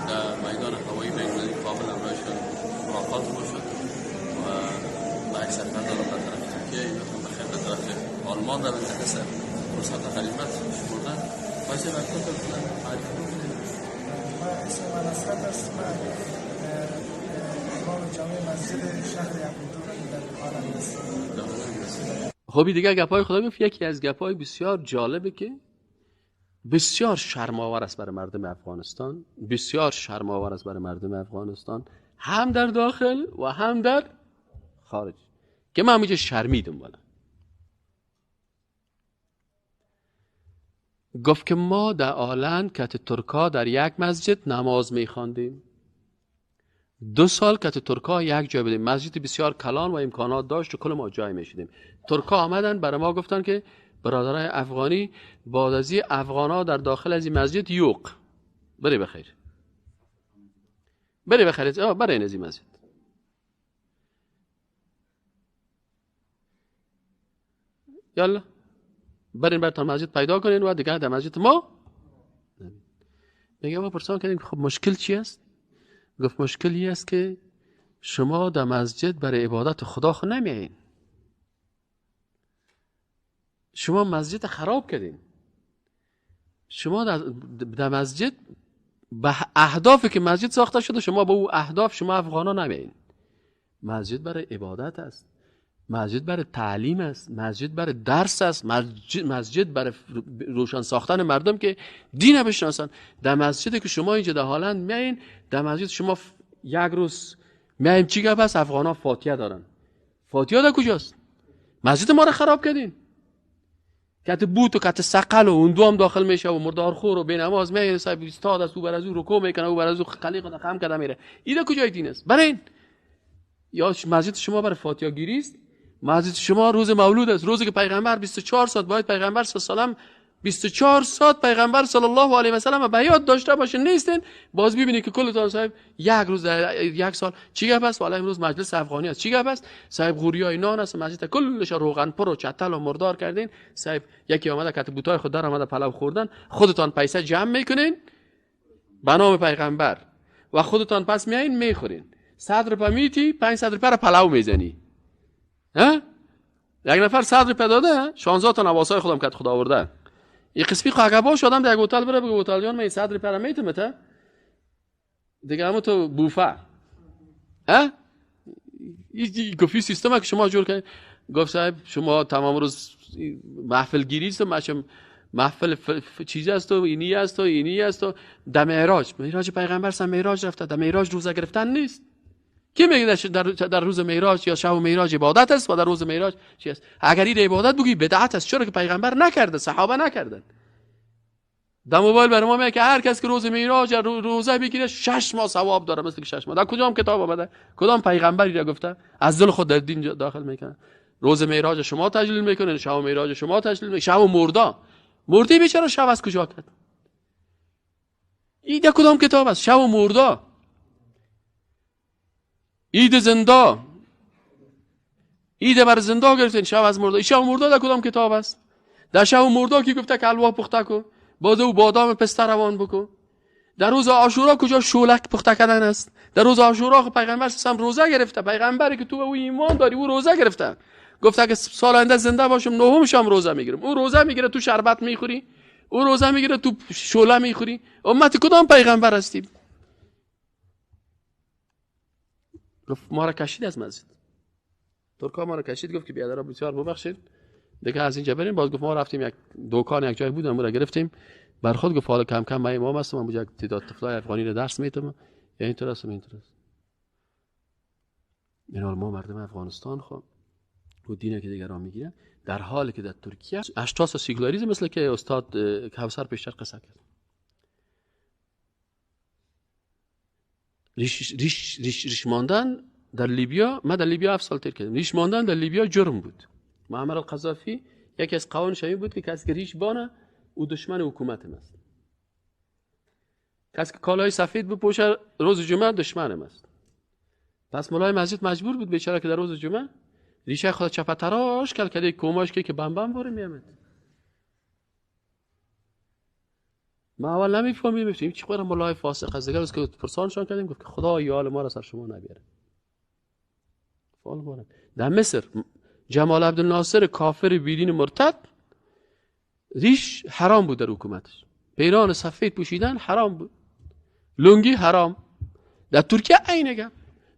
در میدان هوایی بین‌المللی کابل همراهشان ملاقات باشد و با یک سفر دارم به طرف ترکیه، این وقت بخیر به طرف آلمان در منطقه فرصت خدمت شمردن. باید وقتا کنم معرفی کنیم. من اسم من نصرت است. من امام جامع مسجد شهر یعقوب‌دور در هالند هستم. خوبی دیگه گپای خدا گفت. یکی از گپای بسیار جالبه که بسیار شرم‌آور است برای مردم افغانستان، بسیار شرم‌آور است برای مردم افغانستان، هم در داخل و هم در خارج، که من همینجا شرمیدم. والا گفت که ما در آلند کت ترکا در یک مسجد نماز می‌خواندیم، 2 سال کت ترکا یک جای بودیم، مسجد بسیار کلان و امکانات داشت و کل ما جای میشیدیم. ترکا آمدن برای ما گفتن که برادرای افغانی بعد از این افغانا در داخل از این مسجد یوق بری بخیر، بری بخیر، بری این از این مسجد. یالا برین براتون مسجد پیدا کنین و دیگه در مسجد ما. میگه ما پرسان کردیم خب مشکل چی است؟ گفت مشکلی است که شما در مسجد برای عبادت خدا خود نمیایین، شما مسجد خراب کردین، شما در مسجد به اهدافی که مسجد ساخته شده شما به او اهداف شما افغانا نمیایین. مسجد برای عبادت است، مسجد برای تعلیم است، مسجد برای درس است، مسجد برای روشن ساختن مردم که دین بشناسن. در مسجدی که شما اینجا در هالند میایین، در مسجد شما یک روز میایم چی گپ است؟ افغانا فاتحه دارن. فاتحه در کجاست؟ مسجد ما رو خراب کردین. کت بوت و کت سقل و اون دو هم داخل میشه و مردار خور و بینماز میایین صاحب استاد است، او بر از او رکوع میکنه، او بر از او خلیق خم کرده میره. اینا کجای دین است؟ برین. یا مسجد شما برای فاتحه گیری است؟ مسجد شما روز مولود است، روزی که پیغمبر 24 ساعت باید پیغمبر صلی الله علیه و سلم 24 ساعت پیغمبر صلی الله علیه و سلم به یاد داشته باشه، نیستین. باز ببینید که کل تا صاحب یک روز در یک سال چی گپ است؟ والا امروز مجلس افغانی است، چی گپ است؟ صاحب غوریای نان است، مسجد کلش روغن پر و چتل و مردار کردین. صاحب یکی اومده کت بوتای خود در اومده پلو خوردن، خودتان پیسه جمع میکنین به نام پیغمبر و خودتان پس میایین میخورین. 100 روپیه میتی 500 روپیه پلو میزنی. ها؟ یک نفر 100 روپیه داده 16 تا نواسای خودم کت خدا آورده. این قسمی خواهگه باش آدم در یک هتل بره بگه هتل جان من 100 روپیه میتم تا دیگه همون تو بوفه. ها؟ این گفتی سیستم که شما جور کردین. گفت صاحب شما تمام روز محفل گیری است، محفل چیزی است و اینی است و اینی است و در معراج پیغمبر سم معراج رفته، در معراج روزه گرفتن نیست. کی میگه در روز معراج یا شب معراج عبادت است و در روز معراج چی است؟ اگر این عبادت بگی بدعت است، چرا که پیغمبر نکرده، صحابه نکردن. در موبایل برام میگه که هر کس که روز معراج روزه بگیره 6 ماه ثواب داره، مثل که 6 ماه. در کدام کتاب آمده؟ کدام پیغمبری را گفته؟ از دل خود در دین داخل میکنه. روز معراج شما تجلیل میکنه، شب معراج شما تجلیل میکنه، شب مردی بیچاره شب از کجا کرد؟ این در کدام کتاب است؟ شب مردا، عید زنده، عید بر زنده گرفتین، شب از مردا. شب مردا در کدام کتاب است؟ در شب مردا کی گفته که حلوا پخته کو، باز او بادام پسته روان بکو. در روز عاشورا کجا شولک پخته کردن است؟ در روز عاشورا پیغمبر سم روزه گرفته، پیغمبری که تو به او ایمان داری او روزه گرفته، گفته که سال آینده زنده باشم نهم شام روزه میگیرم. او روزه میگیره تو شربت میخوری، او روزه میگیره تو شوله میخوری. امت کدام پیغمبر هستیم؟ گفت ما را کشید از مسجد. ترکا ما را کشید، گفت که بیادرها بسیار ببخشید دیگه از اینجا بریم. باز گفت ما رفتیم یک دکان یک جای بودم، ما را گرفتیم بر خود. گفت حالا کم کم من امام هستم، من بوجا تعداد طفلای افغانی را درس میدم، یا اینطور است. این حال ما مردم افغانستان خب و دینه که دیگران میگیرن، در حالی که در ترکیه اشخاص سیکولاریسم مثل که استاد کوثر پیشتر قصه کرد، ریش ماندن در لیبیا، من در لیبیا 7 سال تیر کردم، ریش ماندن در لیبیا جرم بود. معمر القذافی یکی از قوانینش این بود که کسی که ریش بانه او دشمن حکومت است، کسی که کالای سفید بپوشه روز جمعه دشمن است. پس مولای مسجد مجبور بود بیچاره که در روز جمعه ریشه خود چپه تراش کل کوماش که بم بم باره میامد. ما اول نمیفهمیدیم این چی قرار مولای فاسق از دیگه روز که پرسانشان کردیم گفت که خدا یال ما را سر شما نبیاره. در مصر جمال عبدالناصر کافر بیدین مرتد ریش حرام بود در حکومتش، پیران سفید پوشیدن حرام بود، لنگی حرام. در ترکیه عینه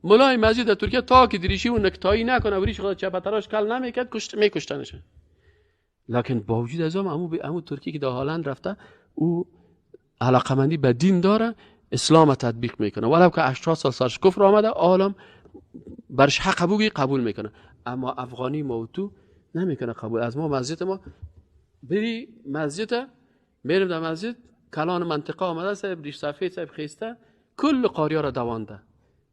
مولای مسجد در ترکیه تا که دریشی و نکتایی نکنه و ریش خود چپتراش کل نمیکرد میکشتنش. لکن با وجود از امو ترکی که در هالند رفته او علاقمندی به دین داره، اسلام تطبیق میکنه، ولو که 80 سال سرش کفر آمده عالم برش حق بوگی قبول میکنه، اما افغانی موتو نمیکنه قبول. از ما مسجد ما بری مسجد میرم در مسجد کلان منطقه آمده صاحب ریش سفید صاحب خیسته کل قاریا را دوانده،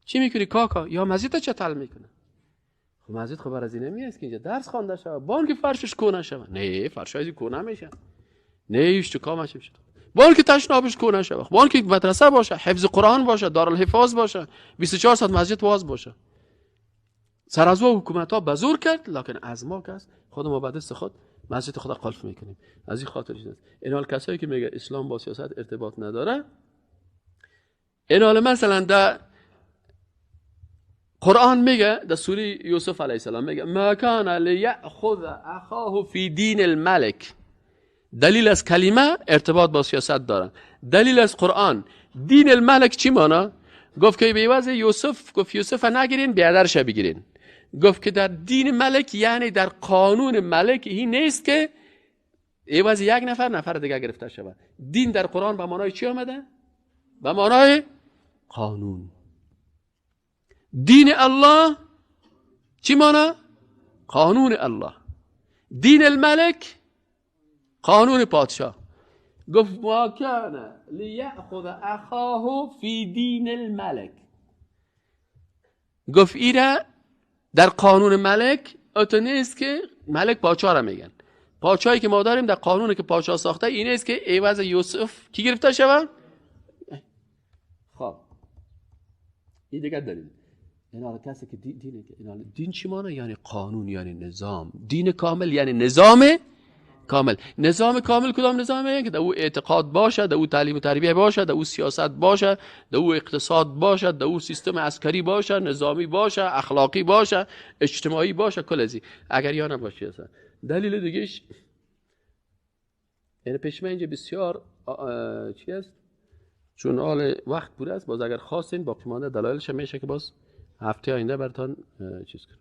چی میکنی کاکا؟ یا مسجد چتل میکنه. خب مسجد خبر از این نمیست که اینجا درس خوانده شود، بان که فرشش کونه شود. نه فرشایزی کونه میشه، نه اشتکا میشه، بان که تشنابش کونه شود، بان که مدرسه باشه، حفظ قرآن باشه، دارالحفاظ باشه، 24 ساعت مسجد واز باشه. سر از حکومت ها بزور کرد، لکن از ما کس خود ما به دست خود مسجد خدا قلف میکنیم. از این خاطر است این حال کسایی که میگه اسلام با سیاست ارتباط نداره، این حال مثلا در قرآن میگه در سوره یوسف علیه السلام میگه ما کان لیأخذ اخاه فی دین الملک. دلیل از کلمه ارتباط با سیاست داره. دلیل از قرآن دین الملک چی مانا؟ گفت که به عوض یوسف گفت یوسف نگیرین بیادرش بگیرین. گفت که در دین ملک یعنی در قانون ملک این نیست که عوض یک نفر دیگه گرفته شود. دین در قرآن به معنای چی آمده؟ به معنای قانون. دین الله چی مانا؟ قانون الله. دین الملک قانون پادشاه. گفت ما کان لیأخذ اخاه فی دین الملک. گفت ایره در قانون ملک اتو نیست که ملک پادشاه را میگن. پادشاهی که ما داریم در قانونی که پادشاه ساخته این است که عوض یوسف کی گرفته شود؟ خب این دیگه دلیل. اینا کسی که دین چی معنی؟ یعنی قانون، یعنی نظام. دین کامل یعنی نظام کامل. نظام کامل کدام نظامه؟ که در او اعتقاد باشه، در او تعلیم و تربیه باشه، در او سیاست باشه، در او اقتصاد باشه، در او سیستم عسکری باشه، نظامی باشه، اخلاقی باشه، اجتماعی باشه، کل ازی. اگر یا نباشه اصلا. دلیل دیگهش یعنی پیشمه اینجا بسیار چی است؟ چون حال وقت پور است، باز اگر خواستین باقی مانده دلایلش میشه که باز هفته آینده براتون چیز کنم.